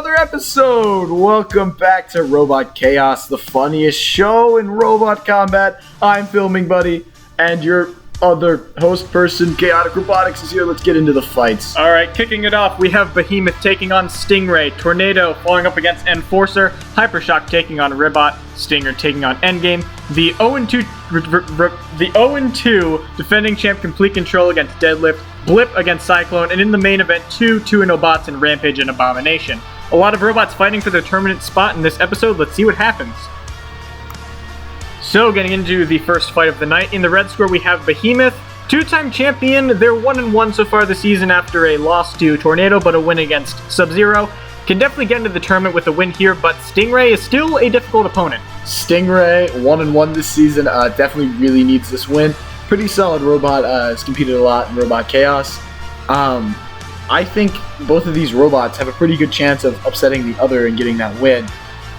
another episode. Welcome back to Robot Chaos, the funniest show in robot combat. I'm Filming Buddy, and your other host person, Chaotic Robotics, is here. Let's get into the fights. Alright, kicking it off, we have BEHEMOTH taking on STINGRAY, Tornado falling up against Enforcer, HYPERSHOCK taking on RIBBOT, Stinger taking on Endgame, the 0-2 defending champ Complete Control against Deadlift, BLIP against CYCLONE, and in the main event, 2-0 bots in Rampage and Abomination. A lot of robots fighting for their tournament spot in this episode. Let's see what happens. So, getting into the first fight of the night, in the red square we have BEHEMOTH, two-time champion. They're 1-1 so far this season after a loss to Tornado, but a win against Sub-Zero. Can definitely get into the tournament with a win here, but STINGRAY is still a difficult opponent. STINGRAY, 1-1 this season, definitely really needs this win. Pretty solid robot, has competed a lot in Robot Chaos. I think both of these robots have a pretty good chance of upsetting the other and getting that win.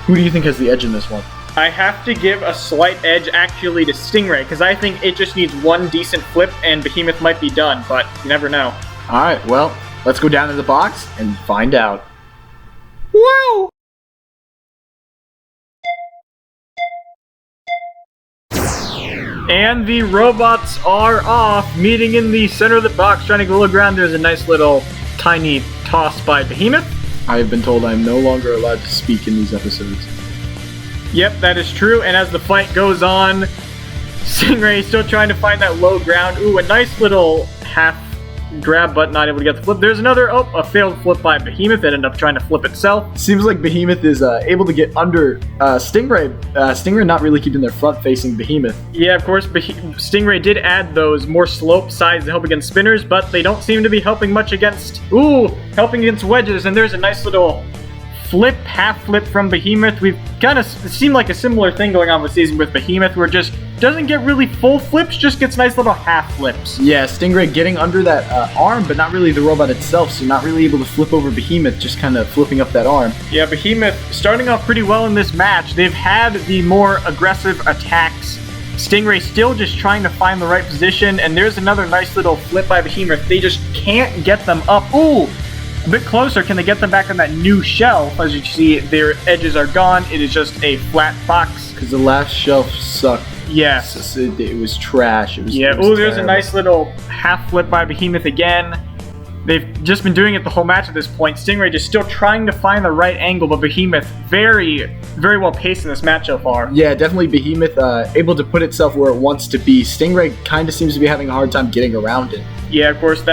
Who do you think has the edge in this one? I have to give a slight edge actually to STINGRAY, because I think it just needs one decent flip and BEHEMOTH might be done, but you never know. Alright, well, let's go down to the box and find out. Wow! And the robots are off, meeting in the center of the box, trying to go around. There's a nice little tiny toss by BEHEMOTH. I have been told I'm no longer allowed to speak in these episodes. Yep, that is true, and as the fight goes on, STINGRAY is still trying to find that low ground. Ooh, a nice little half grab, but not able to get the flip. There's another, a failed flip by BEHEMOTH that ended up trying to flip itself. Seems like BEHEMOTH is able to get under STINGRAY. STINGRAY not really keeping their front facing BEHEMOTH. Yeah, of course, STINGRAY did add those more slope sides to help against spinners, but they don't seem to be helping much against, helping against wedges, and there's a nice little flip, half flip from BEHEMOTH. We've kind of seemed like a similar thing going on this season with BEHEMOTH, where it just doesn't get really full flips, just gets nice little half flips. Yeah, STINGRAY getting under that arm, but not really the robot itself, so not really able to flip over BEHEMOTH, just kind of flipping up that arm. Yeah, BEHEMOTH starting off pretty well in this match. They've had the more aggressive attacks. STINGRAY still just trying to find the right position, and there's another nice little flip by BEHEMOTH. They just can't get them up. Ooh! A bit closer, can they get them back on that new shelf? As you can see, their edges are gone. It is just a flat box. Because the last shelf sucked. Yes. It was trash. It was there's terrible. A nice little half flip by BEHEMOTH again. They've just been doing it the whole match at this point. STINGRAY just still trying to find the right angle, but BEHEMOTH very, very well paced in this match so far. Yeah, definitely BEHEMOTH able to put itself where it wants to be. STINGRAY kind of seems to be having a hard time getting around it. Yeah, of course,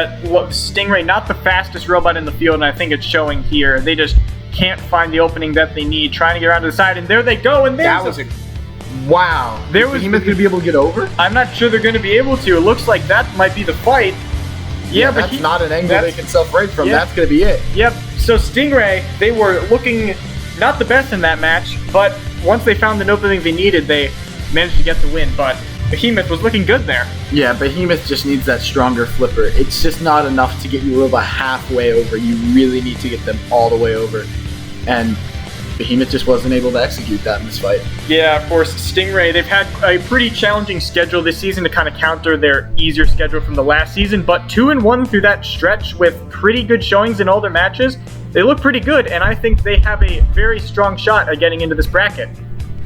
STINGRAY not the fastest robot in the field, and I think it's showing here. They just can't find the opening that they need, trying to get around to the side, and there they go, and wow. Is BEHEMOTH going to be able to get over? I'm not sure they're going to be able to. It looks like that might be the fight. Yeah, but that's not an angle they can self-rate from. That's going to be it. Yep, so STINGRAY, they were looking not the best in that match, but once they found an opening they needed, they managed to get the win, but BEHEMOTH was looking good there. Yeah, BEHEMOTH just needs that stronger flipper. It's just not enough to get your robot halfway over. You really need to get them all the way over. And BEHEMOTH just wasn't able to execute that in this fight. Yeah, of course, STINGRAY, they've had a pretty challenging schedule this season to kind of counter their easier schedule from the last season, but 2-1 through that stretch with pretty good showings in all their matches. They look pretty good, and I think they have a very strong shot at getting into this bracket.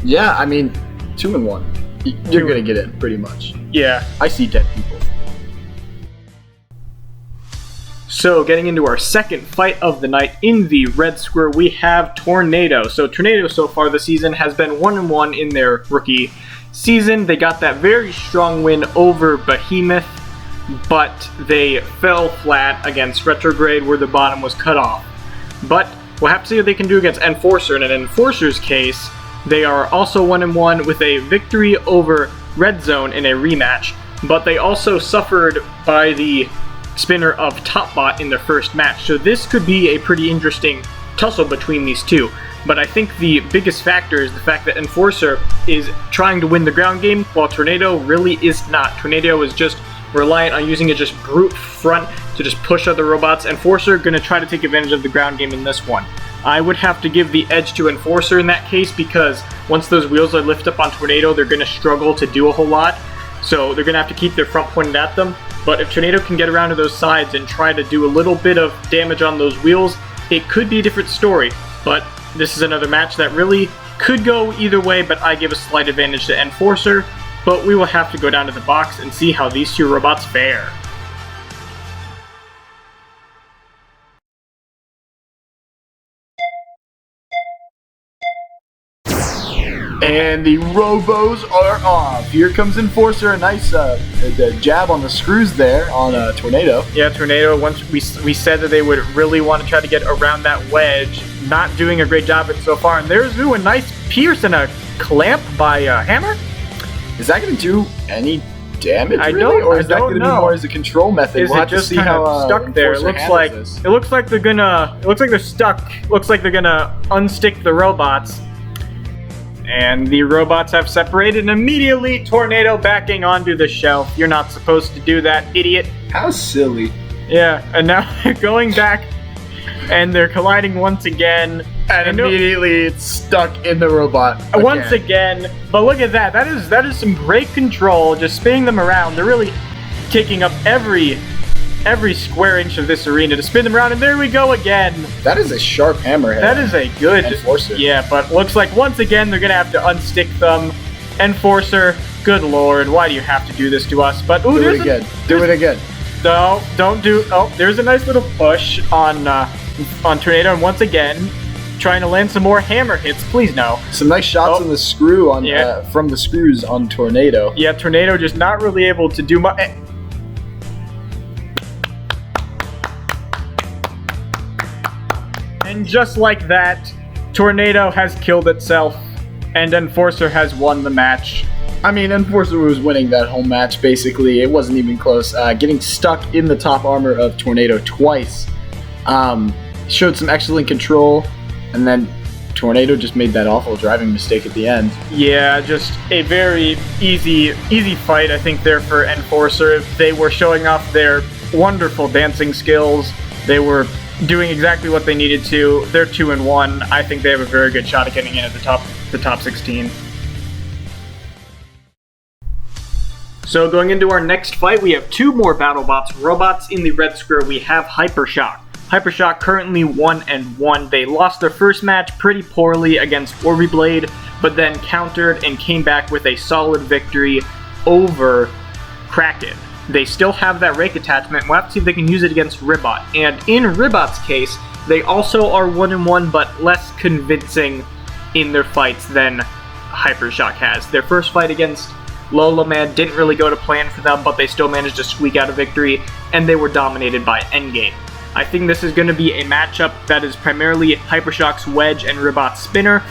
Yeah, I mean, 2-1. You're going to get in, pretty much. Yeah. I see dead people. So, getting into our second fight of the night, in the red square, we have Tornado. So, Tornado so far this season has been 1-1 in their rookie season. They got that very strong win over BEHEMOTH, but they fell flat against Retrograde, where the bottom was cut off. But we'll have to see what they can do against Enforcer. And in Enforcer's case, they are also 1-1 with a victory over Red Zone in a rematch, but they also suffered by the spinner of Topbot in their first match, so this could be a pretty interesting tussle between these two. But I think the biggest factor is the fact that Enforcer is trying to win the ground game, while Tornado really is not. Tornado is just reliant on using a just brute front to just push other robots. Enforcer going to try to take advantage of the ground game in this one. I would have to give the edge to Enforcer in that case, because once those wheels are lifted up on Tornado, they're going to struggle to do a whole lot. So they're going to have to keep their front pointed at them. But if Tornado can get around to those sides and try to do a little bit of damage on those wheels, it could be a different story. But this is another match that really could go either way, but I give a slight advantage to Enforcer. But we will have to go down to the box and see how these two robots fare. And the robos are off. Here comes Enforcer, a nice jab on the screws there on Tornado. Yeah, Tornado, once we said that they would really want to try to get around that wedge. Not doing a great job at it so far. And there's a nice pierce and a clamp by Hammer. Is that going to do any damage, I really? don't, or is I that don't going to be know. more as a control method? Is We'll it have to just see kind how of stuck there? It looks like they're gonna. It looks like they're stuck. Looks like they're gonna unstick the robots. And the robots have separated, and immediately Tornado backing onto the shelf. You're not supposed to do that, idiot. How silly. Yeah, and now they're going back, and they're colliding once again. And immediately it's stuck in the robot once again. But look at that. That is some great control, just spinning them around. They're really taking up every square inch of this arena to spin them around, and there we go again. That is a sharp hammerhead. That is a good Enforcer. Yeah, but looks like once again they're gonna have to unstick them. Enforcer, good lord, why do you have to do this to us? But ooh, do it again. Do it again. No, don't do. Oh, there's a nice little push on Tornado, and once again trying to land some more hammer hits. Please no. Some nice shots on the screw on from the screws on Tornado. Yeah, Tornado just not really able to do much. And just like that, Tornado has killed itself, and Enforcer has won the match. I mean, Enforcer was winning that whole match, basically. It wasn't even close. Getting stuck in the top armor of Tornado twice. Showed some excellent control, and then Tornado just made that awful driving mistake at the end. Yeah, just a very easy fight, I think, there for Enforcer. They were showing off their wonderful dancing skills. They were doing exactly what they needed to. They're 2-1. I think they have a very good shot at getting in at the top 16. So going into our next fight, we have two more BattleBots robots. In the red square, we have HYPERSHOCK. HYPERSHOCK currently 1-1. They lost their first match pretty poorly against Orbiblade, but then countered and came back with a solid victory over Kraken. They still have that rake attachment. We'll have to see if they can use it against RIBBOT. And in RIBBOT's case, they also are 1-1, but less convincing in their fights than HYPERSHOCK has. Their first fight against Lola Man didn't really go to plan for them, but they still managed to squeak out a victory, and they were dominated by Endgame. I think this is going to be a matchup that is primarily HYPERSHOCK's wedge and RIBBOT's spinner.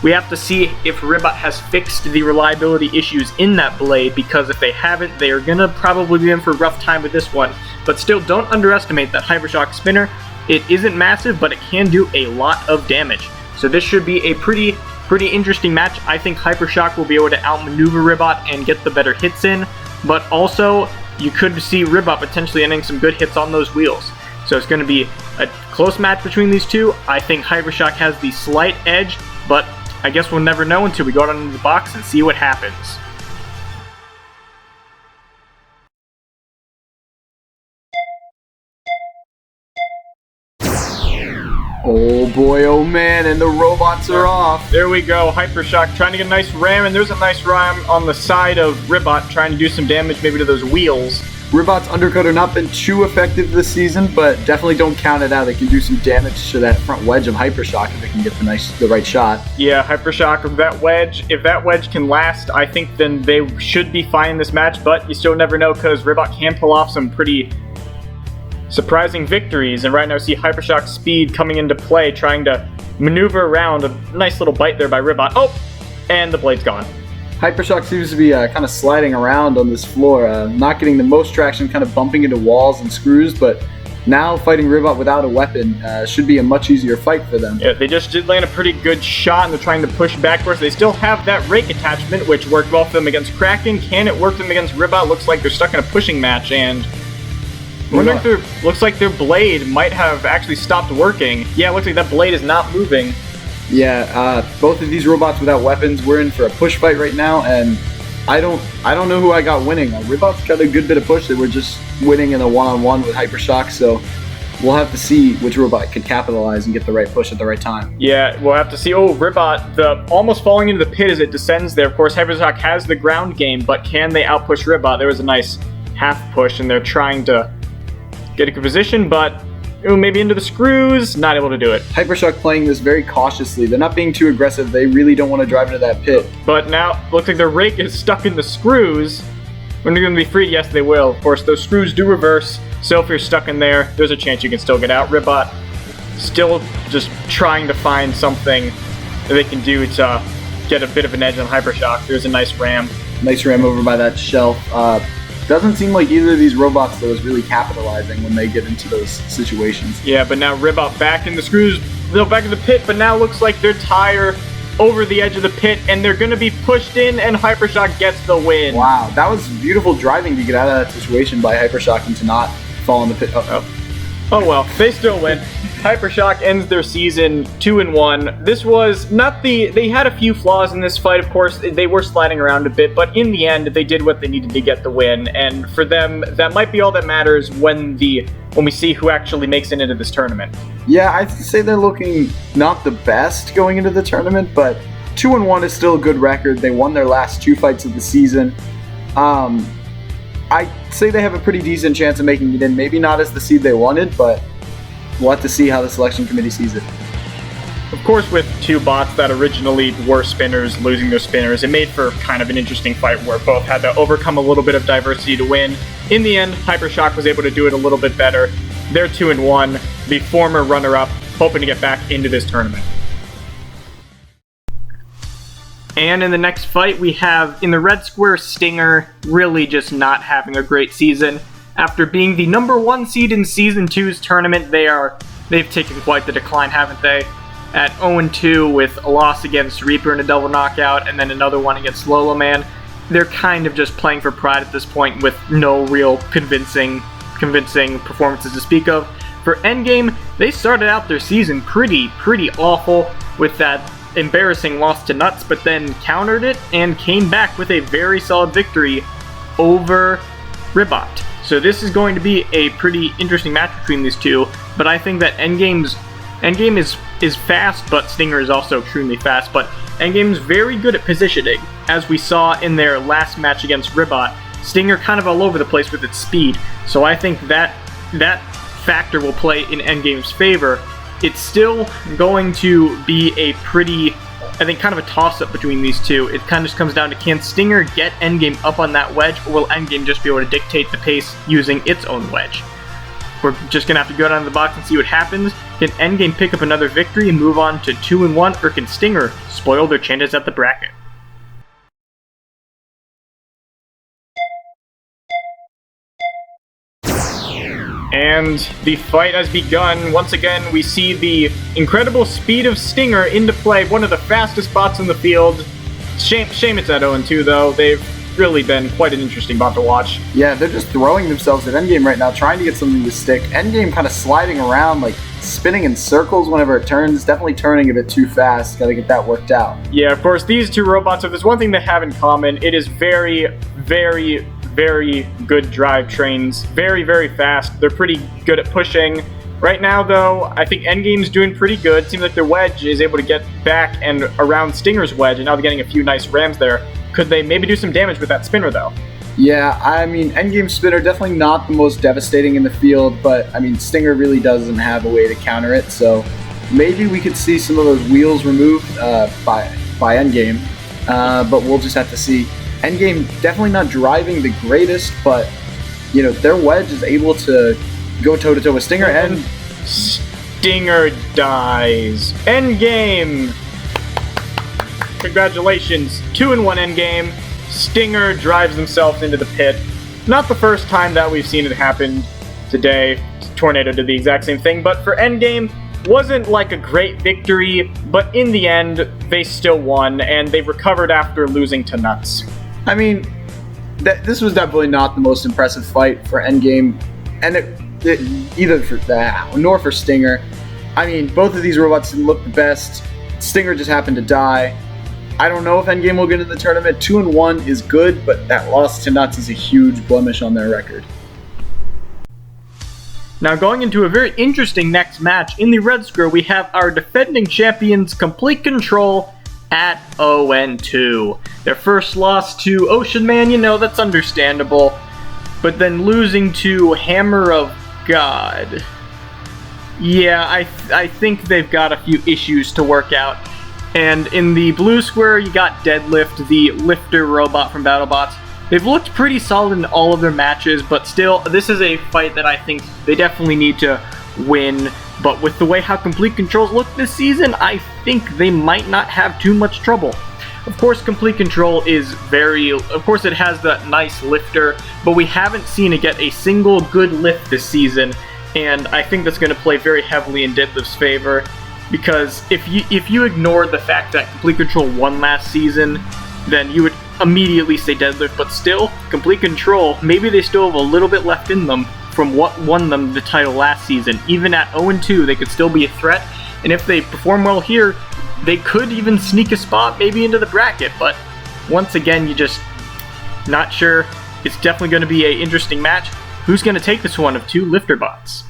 We have to see if RIBBOT has fixed the reliability issues in that blade, because if they haven't, they are going to probably be in for a rough time with this one. But still, don't underestimate that HYPERSHOCK spinner. It isn't massive, but it can do a lot of damage. So this should be a pretty interesting match. I think HYPERSHOCK will be able to outmaneuver RIBBOT and get the better hits in, but also you could see RIBBOT potentially ending some good hits on those wheels. So it's going to be a close match between these two. I think HYPERSHOCK has the slight edge, but I guess we'll never know until we go out into the box and see what happens. Oh boy, oh man, and the robots are off. There we go, HYPERSHOCK trying to get a nice ram, and there's a nice ram on the side of RIBBOT trying to do some damage maybe to those wheels. RIBBOT's undercut have not been too effective this season, but definitely don't count it out. They can do some damage to that front wedge of HYPERSHOCK if they can get the right shot. Yeah, HYPERSHOCK, if that wedge can last, I think then they should be fine in this match, but you still never know because RIBBOT can pull off some pretty surprising victories, and right now see HYPERSHOCK's speed coming into play, trying to maneuver around. A nice little bite there by RIBBOT. Oh, and the blade's gone. HYPERSHOCK seems to be kind of sliding around on this floor, not getting the most traction, kind of bumping into walls and screws, but now fighting RIBBOT without a weapon should be a much easier fight for them. Yeah, they just did land a pretty good shot, and they're trying to push backwards. They still have that rake attachment, which worked well for them against Kraken. Can it work for them against RIBBOT? Looks like they're stuck in a pushing match, and looks like their blade might have actually stopped working. Yeah, looks like that blade is not moving. Yeah, both of these robots without weapons, we're in for a push fight right now, and I don't know who I got winning. RIBBOT's got a good bit of push. They were just winning in a one-on-one with HYPERSHOCK, so we'll have to see which robot could capitalize and get the right push at the right time. Yeah, we'll have to see. Oh, RIBBOT, the almost falling into the pit as it descends there. Of course, HYPERSHOCK has the ground game, but can they outpush RIBBOT? There was a nice half push, and they're trying to get a good position, but maybe into the screws, not able to do it. HYPERSHOCK playing this very cautiously. They're not being too aggressive. They really don't want to drive into that pit. But now, looks like their rake is stuck in the screws. When they're going to be freed, yes, they will. Of course, those screws do reverse, so if you're stuck in there, there's a chance you can still get out. RIBBOT still just trying to find something that they can do to get a bit of an edge on HYPERSHOCK. There's a nice ram. Nice ram over by that shelf. Doesn't seem like either of these robots, though, is really capitalizing when they get into those situations. Yeah, but now RIBBOT back in the screws, they're back in the pit, but now looks like their tire over the edge of the pit, and they're going to be pushed in, and HYPERSHOCK gets the win. Wow, that was beautiful driving to get out of that situation by HYPERSHOCK and to not fall in the pit. Oh well, they still win. HYPERSHOCK ends their season 2-1. This was not they had a few flaws in this fight, of course. They were sliding around a bit, but in the end, they did what they needed to get the win. And for them, that might be all that matters when we see who actually makes it into this tournament. Yeah, I'd say they're looking not the best going into the tournament, but 2-1 is still a good record. They won their last 2 fights of the season. I'd say they have a pretty decent chance of making it in. Maybe not as the seed they wanted, but we'll have to see how the selection committee sees it. Of course, with 2 bots that originally were spinners losing their spinners, it made for kind of an interesting fight where both had to overcome a little bit of diversity to win. In the end, HYPERSHOCK was able to do it a little bit better. They're 2-1, the former runner-up, hoping to get back into this tournament. And in the next fight, we have, in the red square, Stinger really just not having a great season. After being the number 1 seed in Season 2's tournament, they've taken quite the decline, haven't they? At 0-2 with a loss against Reaper in a double knockout, and then another one against Lolo Man. They're kind of just playing for pride at this point with no real convincing performances to speak of. For Endgame, they started out their season pretty awful with that embarrassing loss to Nuts, but then countered it and came back with a very solid victory over RIBBOT. So this is going to be a pretty interesting match between these two, but I think that Endgame is fast, but Stinger is also extremely fast, but Endgame's very good at positioning. As we saw in their last match against RIBBOT, Stinger kind of all over the place with its speed, so I think that factor will play in Endgame's favor. It's still going to be a pretty, I think, kind of a toss-up between these two. It kind of just comes down to, can Stinger get Endgame up on that wedge, or will Endgame just be able to dictate the pace using its own wedge? We're just going to have to go down to the box and see what happens. Can Endgame pick up another victory and move on to 2-1, or can Stinger spoil their chances at the bracket? And the fight has begun. Once again, we see the incredible speed of Stinger into play, one of the fastest bots in the field. Shame it's at 0-2, though. They've really been quite an interesting bot to watch. Yeah, they're just throwing themselves at Endgame right now, trying to get something to stick. Endgame kind of sliding around, like spinning in circles whenever it turns. Definitely turning a bit too fast. Got to get that worked out. Yeah, of course, these two robots, if there's one thing they have in common, it is very good drivetrains. Very fast. They're pretty good at pushing. Right now, though, I think Endgame's doing pretty good. Seems like their wedge is able to get back and around Stinger's wedge, and now they're getting a few nice rams there. Could they maybe do some damage with that spinner, though? Yeah, I mean, Endgame spinner definitely not the most devastating in the field, but I mean, Stinger really doesn't have a way to counter it, so maybe we could see some of those wheels removed by Endgame, but we'll just have to see. Endgame definitely not driving the greatest, but you know, their wedge is able to go toe-to-toe with Stinger, and Stinger dies. Endgame! Congratulations, 2-1 Endgame. Stinger drives themselves into the pit. Not the first time that we've seen it happen today. Tornado did the exact same thing, but for Endgame, wasn't like a great victory, but in the end, they still won, and they recovered after losing to Nuts. I mean, this was definitely not the most impressive fight for Endgame, and either for that, nor for Stinger. I mean, both of these robots didn't look the best. Stinger just happened to die. I don't know if Endgame will get into the tournament. 2-1 is good, but that loss to Nuts is a huge blemish on their record. Now going into a very interesting next match, in the red square we have our defending champions Complete Control at 0-2. Their first loss to Ocean Man, you know, that's understandable. But then losing to Hammer of God. Yeah, I think they've got a few issues to work out. And in the blue square, you got Deadlift, the lifter robot from BattleBots. They've looked pretty solid in all of their matches, but still, this is a fight that I think they definitely need to win. But with the way how Complete Control's looked this season, I think they might not have too much trouble. Of course, Complete Control is of course it has that nice lifter, but we haven't seen it get a single good lift this season, and I think that's going to play very heavily in Deadlift's favor, because if you ignored the fact that Complete Control won last season, then you would immediately say Deadlift, but still, Complete Control, maybe they still have a little bit left in them from what won them the title last season. Even at 0-2, they could still be a threat, and if they perform well here, they could even sneak a spot maybe into the bracket, but once again, you just not sure. It's definitely going to be an interesting match. Who's going to take this one of two lifter bots?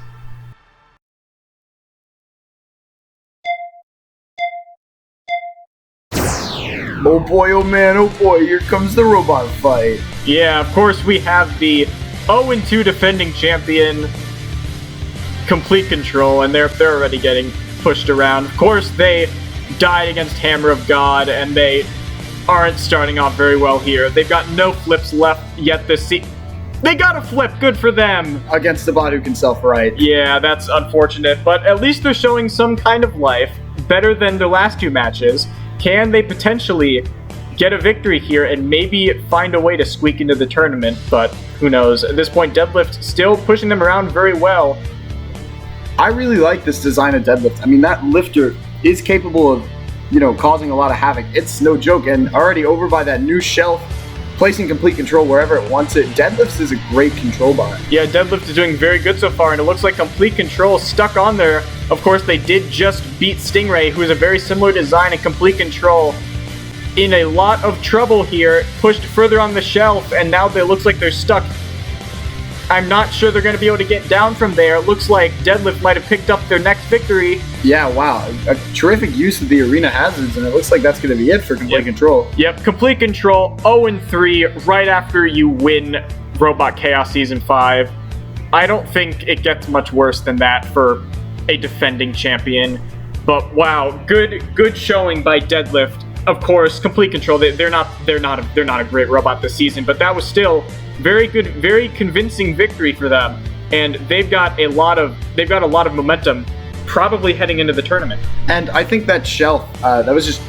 Oh boy, oh man, oh boy, here comes the robot fight. Yeah, of course we have the 0-2 defending champion, Complete Control, and they're already getting pushed around. Of course, they died against Hammer of God, and they aren't starting off very well here. They've got no flips left yet this season. They got a flip, good for them! Against the bot who can self-right. Yeah, that's unfortunate, but at least they're showing some kind of life, better than the last two matches. Can they potentially get a victory here and maybe find a way to squeak into the tournament? But who knows? At this point, Deadlift still pushing them around very well. I really like this design of Deadlift. I mean, that lifter is capable of, you know, causing a lot of havoc. It's no joke, and already over by that new shelf, placing Complete Control wherever it wants it. Deadlift is a great control bot. Yeah, Deadlift is doing very good so far, and it looks like Complete Control stuck on there. Of course, they did just beat STINGRAY, who is a very similar design, and Complete Control in a lot of trouble here, pushed further on the shelf, and now it looks like they're stuck. I'm not sure they're going to be able to get down from there. It looks like Deadlift might have picked up their next victory. Yeah, wow. A terrific use of the arena hazards, and it looks like that's going to be it for Complete Control. Yep, Complete Control 0-3 right after you win Robot Chaos Season 5. I don't think it gets much worse than that for a defending champion. But wow, good showing by Deadlift. Of course, Complete Control, they're not a great robot this season, but that was still very good, very convincing victory for them, and they've got a lot of momentum, probably heading into the tournament. And I think that shelf, that was just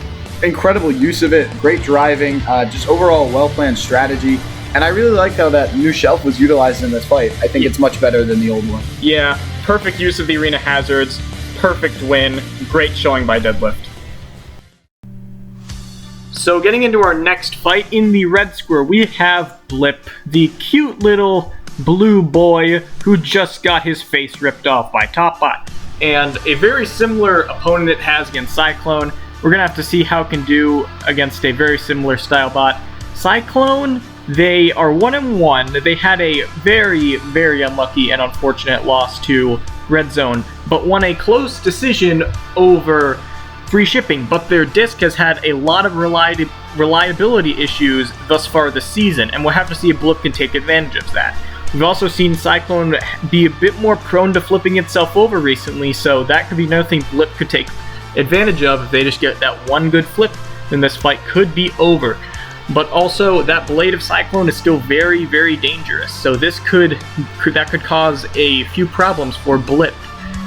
incredible use of it, great driving, just overall well-planned strategy, and I really like how that new shelf was utilized in this fight. I think it's much better than the old one. Yeah, perfect use of the arena hazards, perfect win, great showing by Deadlift. So getting into our next fight in the red square, we have BLIP, the cute little blue boy who just got his face ripped off by TopBot. And a very similar opponent it has against CYCLONE. We're going to have to see how it can do against a very similar style bot. CYCLONE, they are 1-1. They had a very, very unlucky and unfortunate loss to Red Zone, but won a close decision over free shipping, but their disc has had a lot of reliability issues thus far this season, and we'll have to see if BLIP can take advantage of that. We've also seen CYCLONE be a bit more prone to flipping itself over recently, so that could be another thing BLIP could take advantage of. If they just get that one good flip, then this fight could be over. But also, that blade of CYCLONE is still very, very dangerous, so this could cause a few problems for BLIP.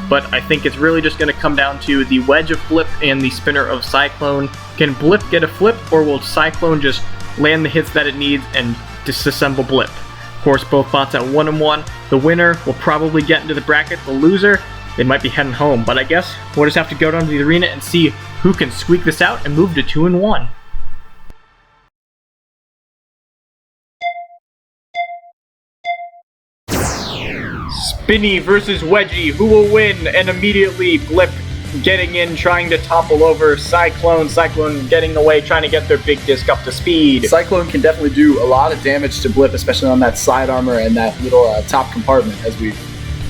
But I think it's really just going to come down to the wedge of BLIP and the spinner of CYCLONE. Can BLIP get a flip, or will CYCLONE just land the hits that it needs and disassemble BLIP? Of course, both bots at 1-1. The winner will probably get into the bracket. The loser, they might be heading home. But I guess we'll just have to go down to the arena and see who can squeak this out and move to 2-1. Spinny versus Wedgie, who will win? And immediately BLIP getting in, trying to topple over CYCLONE. CYCLONE getting away, trying to get their big disc up to speed. CYCLONE can definitely do a lot of damage to BLIP, especially on that side armor and that little top compartment, as we've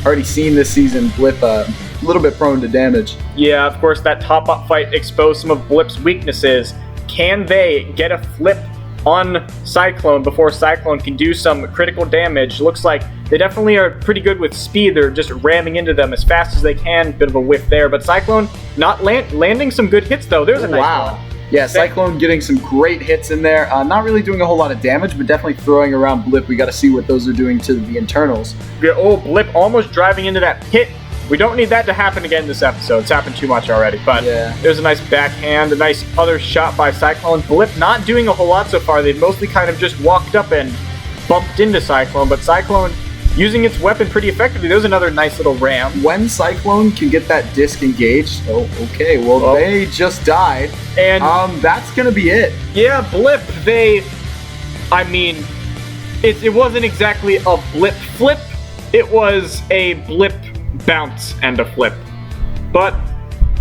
already seen this season, BLIP a little bit prone to damage. Yeah, of course, that top-up fight exposed some of BLIP's weaknesses. Can they get a flip on Cyclone before Cyclone can do some critical damage? Looks like they definitely are pretty good with speed. They're just ramming into them as fast as they can. Bit of a whiff there, but Cyclone not landing some good hits, though. There's a nice one. Yeah, Cyclone getting some great hits in there. Not really doing a whole lot of damage, but definitely throwing around BLIP. We got to see what those are doing to the internals. Yeah, oh, BLIP almost driving into that pit. We don't need that to happen again this episode. It's happened too much already. But yeah, there's a nice backhand, a nice other shot by Cyclone. BLIP not doing a whole lot so far. They've mostly kind of just walked up and bumped into Cyclone, but Cyclone using its weapon pretty effectively. There's another nice little ram. When Cyclone can get that disc engaged, okay, well, they just died. And that's going to be it. Yeah, BLIP, it wasn't exactly a BLIP flip. It was a BLIP bounce and a flip. But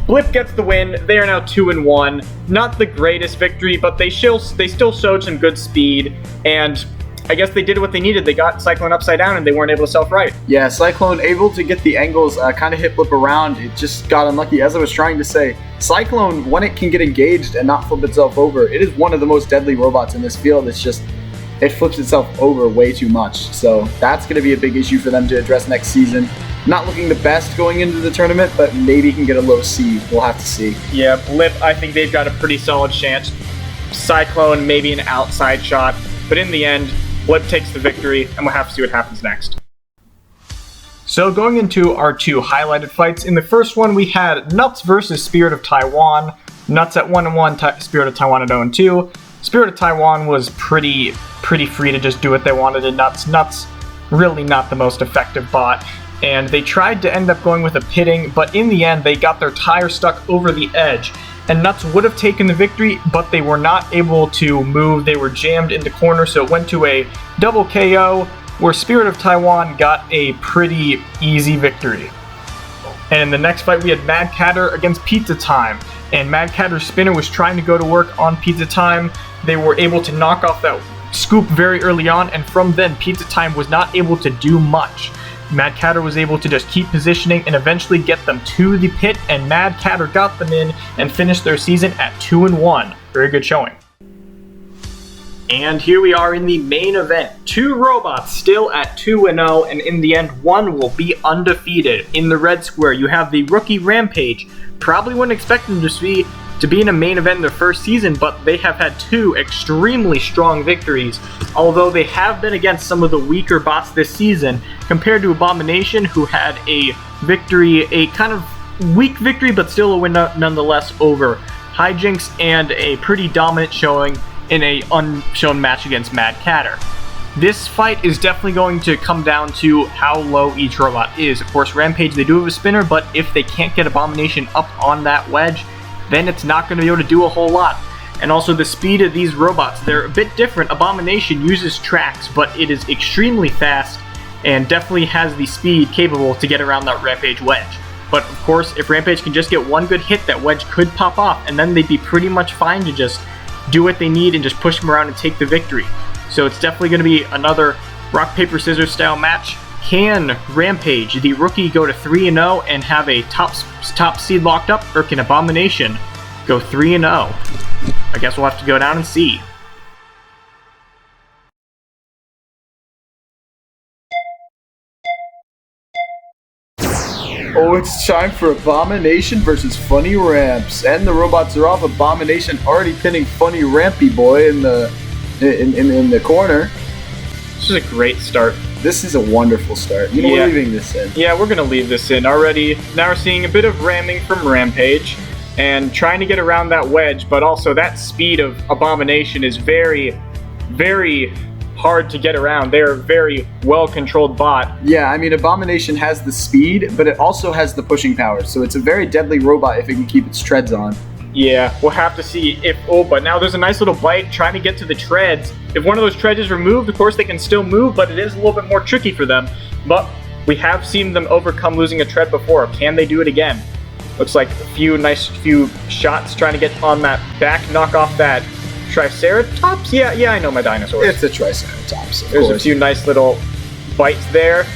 BLIP gets the win. They are now 2-1. Not the greatest victory, but they still showed some good speed, and I guess they did what they needed. They got Cyclone upside down and they weren't able to self-right. Yeah, Cyclone able to get the angles, kind of hit BLIP around. It just got unlucky. As I was trying to say, Cyclone, when it can get engaged and not flip itself over, it is one of the most deadly robots in this field. It's just, it flips itself over way too much. So that's going to be a big issue for them to address next season. Not looking the best going into the tournament, but maybe can get a low seed. We'll have to see. Yeah, BLIP, I think they've got a pretty solid chance. Cyclone, maybe an outside shot. But in the end, BLIP takes the victory, and we'll have to see what happens next. So going into our two highlighted fights, in the first one we had Nuts versus Spirit of Taiwan. Nuts at 1-1, Spirit of Taiwan at 0-2. Spirit of Taiwan was pretty free to just do what they wanted in Nuts. Nuts, really not the most effective bot, and they tried to end up going with a pitting, but in the end they got their tire stuck over the edge. And Nuts would have taken the victory, but they were not able to move. They were jammed into corner, so it went to a double KO, where Spirit of Taiwan got a pretty easy victory. And in the next fight, we had Mad Catter against Pizza Time. And Mad Catter's spinner was trying to go to work on Pizza Time. They were able to knock off that scoop very early on, and from then, Pizza Time was not able to do much. Mad Catter was able to just keep positioning and eventually get them to the pit, and Mad Catter got them in and finished their season at 2-1. Very good showing. And here we are in the main event. Two robots still at 2-0, and in the end, one will be undefeated. In the red square, you have the rookie Rampage. Probably wouldn't expect them to be in a main event in their first season, but they have had two extremely strong victories, although they have been against some of the weaker bots this season, compared to Abomination, who had a victory, a kind of weak victory, but still a win nonetheless over Hijinks, and a pretty dominant showing in a unshown match against Mad Catter. This fight is definitely going to come down to how low each robot is. Of course, Rampage, they do have a spinner, but if they can't get Abomination up on that wedge, then it's not going to be able to do a whole lot. And also the speed of these robots, they're a bit different. Abomination uses tracks, but it is extremely fast and definitely has the speed capable to get around that Rampage wedge. But of course, if Rampage can just get one good hit, that wedge could pop off, and then they'd be pretty much fine to just do what they need and just push them around and take the victory. So it's definitely going to be another rock, paper, scissors style match. Can Rampage, the rookie, go to 3-0 and have a top seed locked up, or can Abomination go 3-0? I guess we'll have to go down and see. Oh, it's time for Abomination versus Funny Ramps, and the robots are off. Abomination already pinning Funny Rampy Boy in the corner. This is a great start. This is a wonderful start. We're leaving this in. Yeah, we're going to leave this in already. Now we're seeing a bit of ramming from Rampage and trying to get around that wedge, but also that speed of Abomination is very, very hard to get around. They're a very well-controlled bot. Yeah, I mean, Abomination has the speed, but it also has the pushing power, so it's a very deadly robot if it can keep its treads on. Yeah, we'll have to see if... Oh, but now there's a nice little bite trying to get to the treads. If one of those treads is removed, of course they can still move, but it is a little bit more tricky for them. But we have seen them overcome losing a tread before. Can they do it again? Looks like a few shots trying to get on that back, knock off that Triceratops? Yeah, I know my dinosaurs. It's a Triceratops, of There's course. A few nice little bites there.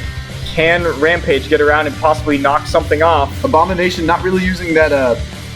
can Rampage get around and possibly knock something off? Abomination not really using that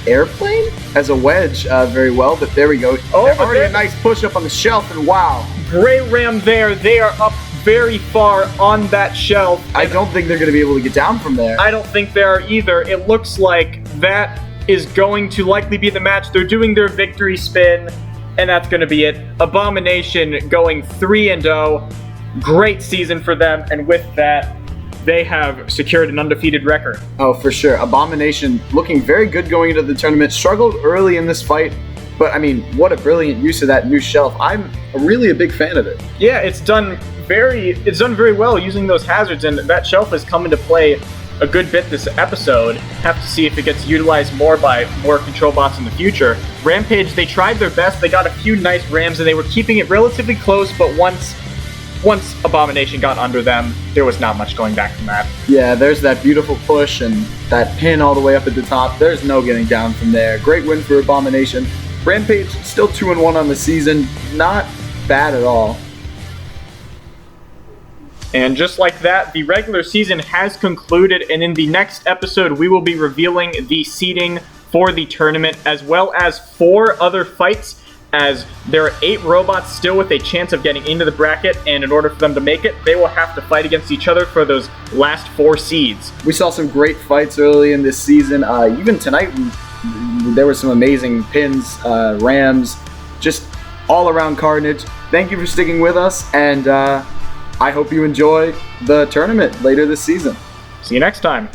airplane as a wedge very well, but there we go. Oh, already a nice push up on the shelf, and wow. Great ram there. They are up very far on that shelf. I don't think they're going to be able to get down from there. I don't think they are either. It looks like that is going to likely be the match. They're doing their victory spin, and that's going to be it. Abomination going 3-0. Great season for them, and with that, they have secured an undefeated record. Oh, for sure. Abomination looking very good going into the tournament. Struggled early in this fight, but I mean, what a brilliant use of that new shelf. I'm really a big fan of it. Yeah, it's done very well using those hazards, and that shelf has come into play a good bit this episode. Have to see if it gets utilized more by more control bots in the future. Rampage, they tried their best. They got a few nice rams, and they were keeping it relatively close, but once Abomination got under them, there was not much going back from that. Yeah, there's that beautiful push and that pin all the way up at the top. There's no getting down from there. Great win for Abomination. Rampage still 2-1 on the season. Not bad at all. And just like that, the regular season has concluded, and in the next episode, we will be revealing the seeding for the tournament, as well as 4 other fights, as there are 8 robots still with a chance of getting into the bracket, and in order for them to make it, they will have to fight against each other for those last 4 seeds. We saw some great fights early in this season. Even tonight, there were some amazing pins, rams, just all around carnage. Thank you for sticking with us, and I hope you enjoy the tournament later this season. See you next time.